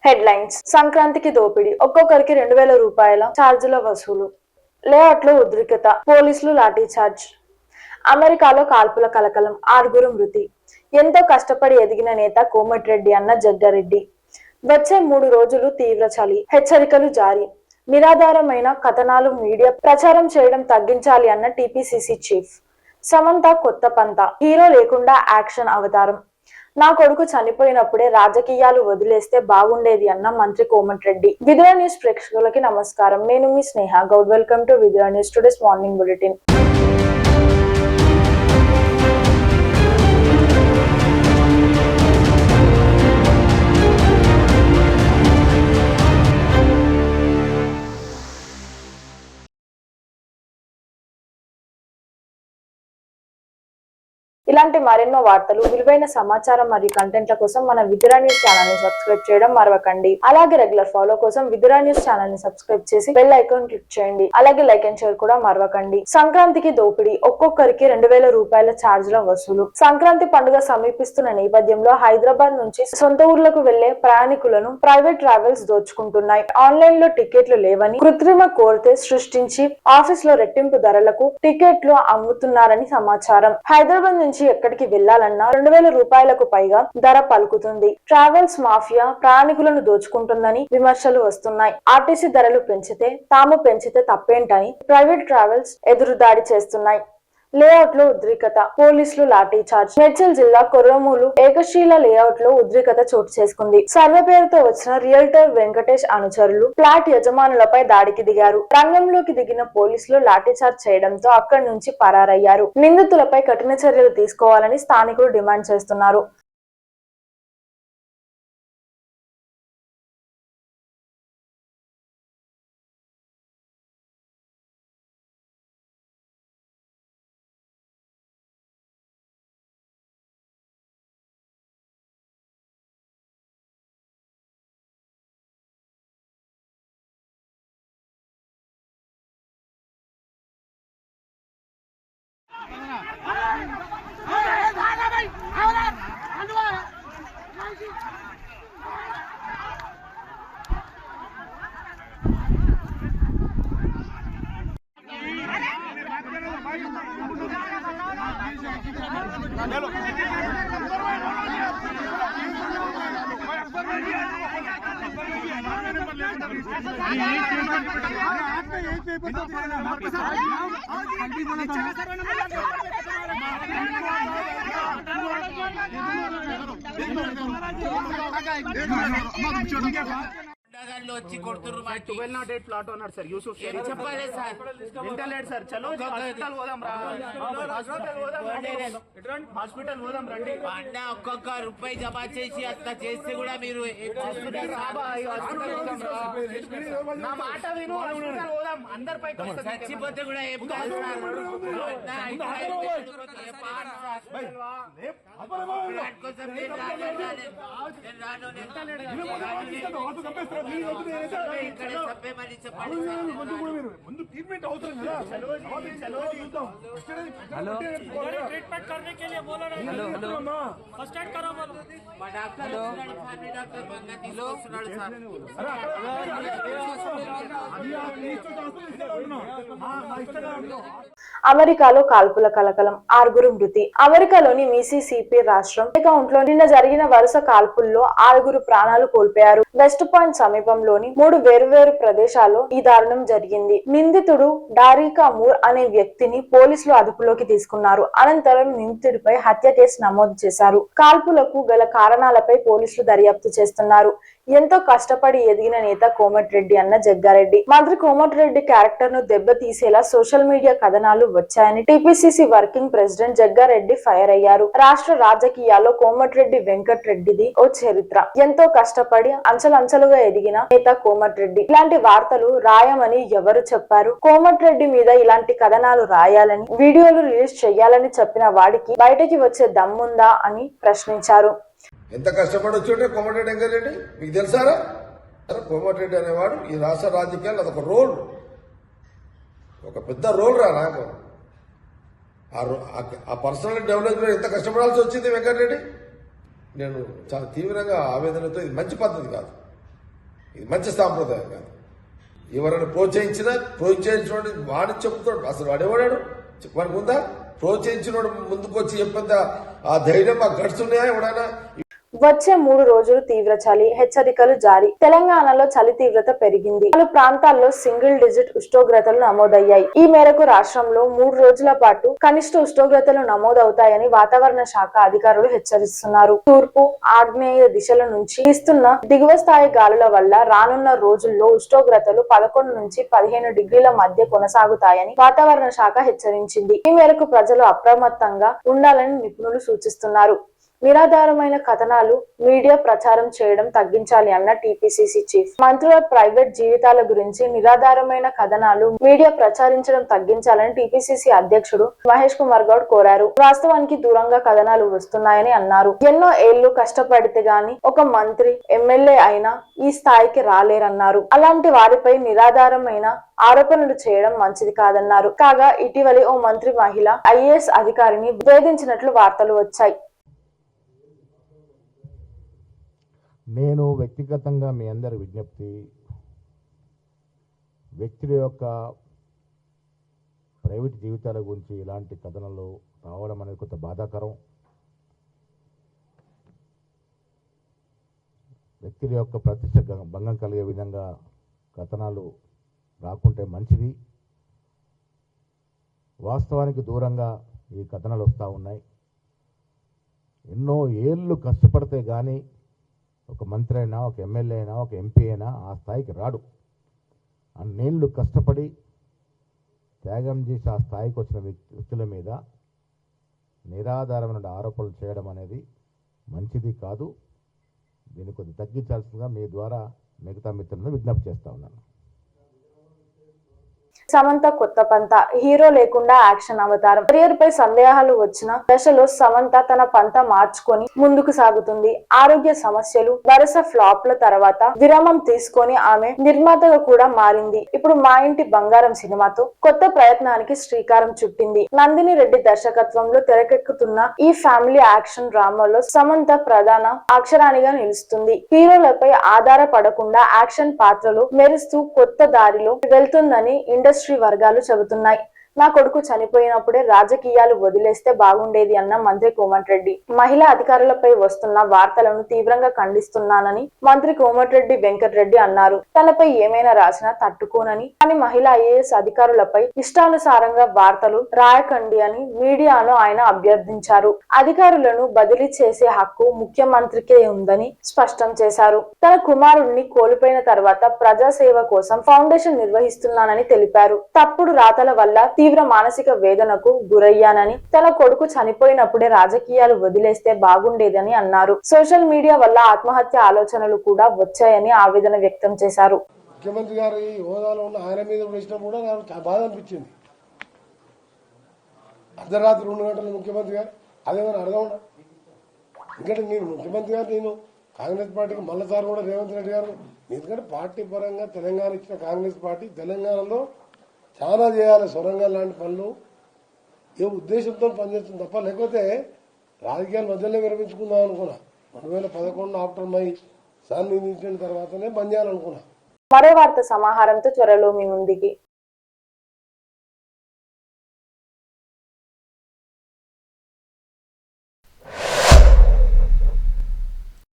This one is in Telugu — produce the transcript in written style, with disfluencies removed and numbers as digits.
హెడ్లైన్స్. సంక్రాంతికి దోపిడీ, ఒక్కొక్కరికి 2000 రూపాయల ఛార్జీల వసూలు. లేఅవుట్ లో ఉద్రిక్తత, పోలీసులు లాఠీచార్జ్. అమెరికాలో కాల్పుల కలకలం, 6 మృతి. ఎంతో కష్టపడి ఎదిగిన నేత కోమటిరెడ్డి అన్న జగ్గారెడ్డి. వచ్చే 3 రోజులు తీవ్ర చలి, హెచ్చరికలు జారీ. నిరాధారమైన కథనాలు మీడియా ప్రచారం చేయడం తగ్గించాలి అన్న టీపీసీసీ చీఫ్. సమంత కొత్త పంత, హీరో లేకుండా యాక్షన్ అవతారం. నా కొడుకు చనిపోయినప్పుడే రాజకీయాలు వదిలేస్తే బాగుండేది అన్న మంత్రి కోమటిరెడ్డి. విదుర న్యూస్ ప్రేక్షకులకి నమస్కారం. నేను మీ Sneha Goud. Welcome to Vidura news today's morning bulletin. ఇలాంటి మరెన్నో వార్తలు, విలువైన సమాచారం మరియు కంటెంట్ల కోసం మన విదుర న్యూస్ ఛానల్ ని సబ్స్క్రైబ్ చేయడం మరవకండి. అలాగే రెగ్యులర్ ఫాలో కోసం విదుర న్యూస్ ఛానల్ ని సబ్స్క్రైబ్ చేసి బెల్ ఐకాన్ క్లిక్ చేయండి. అలాగే లైక్ అండ్ షేర్ కూడా మరవకండి. సంక్రాంతికి దోపిడీ, ఒక్కొక్కరికి 2000 రూపాయల ఛార్జీల వసూలు. సంక్రాంతి పండుగ సమీపిస్తున్న నేపథ్యంలో హైదరాబాద్ నుంచి సొంత ఊర్లకు వెళ్లే ప్రయాణికులను ప్రైవేట్ ట్రావెల్స్ దోచుకుంటున్నాయి. ఆన్లైన్ లో టికెట్లు లేవని కృత్రిమ కోరతే సృష్టించి ఆఫీస్ లో రెట్టింపు ధరలకు టికెట్లు అమ్ముతున్నారని సమాచారం. హైదరాబాద్ నుంచి ఎక్కడికి వెళ్లాలన్నా 2000 రూపాయలకు పైగా ధర పలుకుతుంది. ట్రావెల్స్ మాఫియా ప్రయాణికులను దోచుకుంటుందని విమర్శలు వస్తున్నాయి. ఆర్టీసీ ధరలు పెంచితే తాము పెంచితే తప్పేంటని ప్రైవేట్ ట్రావెల్స్ ఎదురుదాడి చేస్తున్నాయి. లేఅవుట్ లో ఉద్రిక్తత, పోలీసులు లాఠీ చార్జ్. మేడ్చల్ జిల్లా కొర్రమూలు ఏకశీల లేఅవుట్ లో ఉద్రిక్తత చోటు చేసుకుంది. సర్వే పేరుతో వచ్చిన రియల్టర్ వెంకటేష్ అనుచరులు ఫ్లాట్ యజమానులపై దాడికి దిగారు. రంగంలోకి దిగిన పోలీసులు లాఠీ చార్జ్ చేయడంతో అక్కడి నుంచి పరారయ్యారు. నిందితులపై కఠిన చర్యలు తీసుకోవాలని స్థానికులు డిమాండ్ చేస్తున్నారు. వచ్చి కొడుతున్నారు. 1208 ప్లాట్ అన్నాడు సార్ యూసుఫ్ చెప్పాలి సార్, ఇంటర్లేట్ సార్. చలో హాస్పిటల్ పోదాం రా, హాస్పిటల్ పోదాం రండి. అన్న ఒక్కొక్క రూపాయి జమా చేసి అంత చేస్తే కూడా మీరు నా మాట విను, హాస్పిటల్ పోదాం. అందరిపై చచ్చిపోతే కూడా ఏం కాదు కోసం నేను రాను ఇక్కడ చెప్పేమని చెప్పండి. ముందు ట్रीटमेंट అవసరం కదా. हेलो ट्रीटमेंट करने के लिए बोला रहे. हेलो फर्स्ट एड करो बोल. మా డాక్టర్ ఫ్యామిలీ డాక్టర్ బంగా తీసుకొస్తున్నాడు సార్. అమెరికాలో కాల్పుల కలకలం, 6 మృతి. అమెరికాలోని మిసిసిపి రాష్ట్రం అకౌంట్ లో నిన్న జరిగిన వరుస కాల్పుల్లో 6 ప్రాణాలు కోల్పోయారు. వెస్ట్ పాయింట్ సమీపంలోని 3 వేరువేరు ప్రదేశాల్లో ఈ దారుణం జరిగింది. నిందితుడు డారికా మూర్ అనే వ్యక్తిని పోలీసులు అదుపులోకి తీసుకున్నారు. అనంతరం నిందితుడిపై హత్య కేసు నమోదు చేశారు. కాల్పులకు గల కారణాలపై పోలీసులు దర్యాప్తు చేస్తున్నారు. ఎంతో కష్టపడి ఎదిగిన నేత కోమటిరెడ్డి అన్న జగ్గారెడ్డి. మంత్రి కోమటిరెడ్డి క్యారెక్టర్ ను దెబ్బతీసేలా సోషల్ మీడియా కథనాలు వచ్చాయని TPCC working president Jaggareddy fire అయ్యారు. రాష్ట్ర రాజకీయాల్లో కోమటిరెడ్డి వెంకటరెడ్డిది ఓ చరిత్ర. ఎంతో కష్టపడి అంచెలంచెలుగా ఎదిగిన నేత కోమటిరెడ్డి. ఇలాంటి వార్తలు రాయమని ఎవరు చెప్పారు? కోమటిరెడ్డి మీద ఇలాంటి కథనాలు రాయాలని, వీడియోలు రిలీజ్ చేయాలని చెప్పిన వాడికి బయటకి వచ్చే దమ్ముందా అని ప్రశ్నించారు. ఎంత కష్టపడి వచ్చి కోమటిరెడ్డి వెంకటరెడ్డి మీకు తెలుసారా? కోమటిరెడ్డి అనేవాడు ఈ రాష్ట్ర రాజకీయాల్లో అదొక రోల్, ఒక పెద్ద రోల్ రా నాకు. ఆ పర్సనల్ డెవలప్మెంట్ ఎంత కష్టపడాల్సి వచ్చింది వెంకటరెడ్డి. నేను చాలా తీవ్రంగా ఆవేదనతో, ఇది మంచి పద్ధతి కాదు. ఇది మంచి సాంప్రదాయం కాదు. ఎవరైనా ప్రోత్సహించినోడు వాడు చెప్తాడు. అసలు వాడేవాడాడు వాడికి ఉందా? ప్రోత్సహించినోడు ముందుకు వచ్చి చెప్పేంత ఆ ధైర్యం ఆ గట్స్ ఉన్నాయా ఎవడైనా? వచ్చే 3 రోజులు తీవ్ర చలి హెచ్చరికలు జారీ. తెలంగాణలో చలి తీవ్రత పెరిగింది. పలు ప్రాంతాల్లో సింగిల్ డిజిట్ ఉష్ణోగ్రతలు నమోదయ్యాయి. ఈ మేరకు రాష్ట్రంలో 3 రోజుల పాటు కనిష్ట ఉష్ణోగ్రతలు నమోదవుతాయని వాతావరణ శాఖ అధికారులు హెచ్చరిస్తున్నారు. తూర్పు ఆగ్నేయ దిశల నుంచి వీస్తున్న దిగువ స్థాయి గాలుల వల్ల రానున్న రోజుల్లో ఉష్ణోగ్రతలు 11 నుంచి 15 డిగ్రీల మధ్య కొనసాగుతాయని వాతావరణ శాఖ హెచ్చరించింది. ఈ మేరకు ప్రజలు అప్రమత్తంగా ఉండాలని నిపుణులు సూచిస్తున్నారు. నిరాధారమైన కథనాలు మీడియా ప్రచారం చేయడం తగ్గించాలి అన్న టీపీసీసీ చీఫ్. మంత్రుల ప్రైవేట్ జీవితాల గురించి నిరాధారమైన కథనాలు మీడియా ప్రచారించడం తగ్గించాలని టీపీసీసీ అధ్యక్షుడు మహేష్ కుమార్ గౌడ్ కోరారు. వాస్తవానికి దూరంగా కథనాలు వస్తున్నాయని అన్నారు. ఎన్నో ఏళ్లు కష్టపడితే గాని ఒక మంత్రి ఎమ్మెల్యే అయినా ఈ స్థాయికి రాలేరన్నారు. అలాంటి వారిపై నిరాధారమైన ఆరోపణలు చేయడం మంచిది కాదన్నారు. కాగా ఇటీవలి ఓ మంత్రి మహిళ ఐఏఎస్ అధికారిని వేధించినట్లు వార్తలు వచ్చాయి. నేను వ్యక్తిగతంగా మీ అందరి విజ్ఞప్తి, వ్యక్తుల యొక్క ప్రైవేట్ జీవితాల గురించి ఇలాంటి కథనాలు రావడం అనేది కొంత బాధాకరం. వ్యక్తుల యొక్క ప్రతిష్ట భంగం కలిగే విధంగా కథనాలు రాకుంటే మంచిది. వాస్తవానికి దూరంగా ఈ కథనాలు వస్తూ ఉన్నాయి. ఎన్నో ఏళ్ళు కష్టపడితే కానీ ఒక మంత్రి అయినా, ఒక ఎమ్మెల్యే అయినా, ఒక ఎంపీ అయినా ఆ స్థాయికి రాడు. అన్నేళ్ళు కష్టపడి త్యాగం చేసి ఆ స్థాయికి వచ్చిన వ్యక్తుల మీద నిరాధారమైన ఆరోపణలు చేయడం అనేది మంచిది కాదు. దీన్ని కొద్దిగా తగ్గించాల్సిందిగా మీ ద్వారా మిగతా మిత్రులను విజ్ఞప్తి చేస్తా ఉన్నాను. సమంత కొత్త పంత. హీరో లేకుండా యాక్షన్ అవతారం. కెరియర్ పై సందేహాలు వచ్చిన దశలో సమంత తన పంత మార్చుకొని ముందుకు సాగుతుంది. ఆరోగ్య సమస్యలు, వరుస ఫ్లాప్ల తర్వాత విరామం తీసుకొని ఆమె నిర్మాతగా కూడా మారింది. ఇప్పుడు మా ఇంటి బంగారం సినిమాతో కొత్త ప్రయత్నానికి శ్రీకారం చుట్టింది. నందిని రెడ్డి దర్శకత్వంలో తెరకెక్కుతున్న ఈ ఫ్యామిలీ యాక్షన్ డ్రామాలో సమంత ప్రధాన అక్షరానిగా నిలుస్తుంది. హీరోలపై ఆధారపడకుండా యాక్షన్ పాత్రలు మెరుస్తూ కొత్త దారిలో వెళ్తుందని ఇండస్ట్రీ వర్గాలు చెబుతున్నాయి. నా కొడుకు చనిపోయినప్పుడే రాజకీయాలు వదిలేస్తే బాగుండేది అన్న మంత్రి కోమటిరెడ్డి. మహిళా అధికారులపై వస్తున్న వార్తలను తీవ్రంగా ఖండిస్తున్నానని మంత్రి కోమటిరెడ్డి వెంకటరెడ్డి అన్నారు. తనపై ఏమైనా రాసినా తట్టుకోనని, కానీ మహిళా ఐఏఎస్ అధికారులపై ఇష్టానుసారంగా వార్తలు రాయకండి అని మీడియాను ఆయన అభ్యర్థించారు. అధికారులను బదిలీ చేసే హక్కు ముఖ్యమంత్రికే ఉందని స్పష్టం చేశారు. తన కుమారుడిని కోల్పోయిన తర్వాత ప్రజాసేవ కోసం ఫౌండేషన్ నిర్వహిస్తున్నానని తెలిపారు. తప్పుడు రాతల వల్ల తీవ్ర మానసిక వేదనకు గురయ్యానని, తన కొడుకు చనిపోయినప్పుడే రాజకీయాలు వదిలేస్తే బాగుండేదని అన్నారు. సోషల్ మీడియా వల్ల ఆత్మహత్య ఆలోచనలు కూడా వచ్చాయని ఆవేదన వ్యక్తం చేశారు. ముఖ్యమంత్రి గారు ఈ హోదాలో ఉన్న ఆయన మీద వేసినప్పుడు కూడా నాకు చాలా బాధ అనిపించింది. అర్ధరాత్రి 2 గంటలు ముఖ్యమంత్రి గారు అదేమైనా అర్థం ఉండ. ఎందుకంటే నేను ముఖ్యమంత్రి గారు, నేను కాంగ్రెస్ పార్టీకి మళ్ళీసారి కూడా రేవంత్ రెడ్డి గారు, ఎందుకంటే పార్టీ పరంగా తెలంగాణ ఇచ్చిన కాంగ్రెస్ పార్టీ తెలంగాణలో చాలా చేయాలి. సొరంగాలు లాంటి పనులు ఏ ఉద్దేశంతో పనిచేస్తుంది తప్ప, లేకపోతే రాజకీయాలు మధ్యలో విరమించుకుందాం అనుకున్నా. 2011 ఆఫ్టర్ మై సన్ నియమించిన తర్వాతనే పనిచేయాలనుకున్నా. మరో వార్త సమాహారంతో త్వరలో మీ ముందుకి.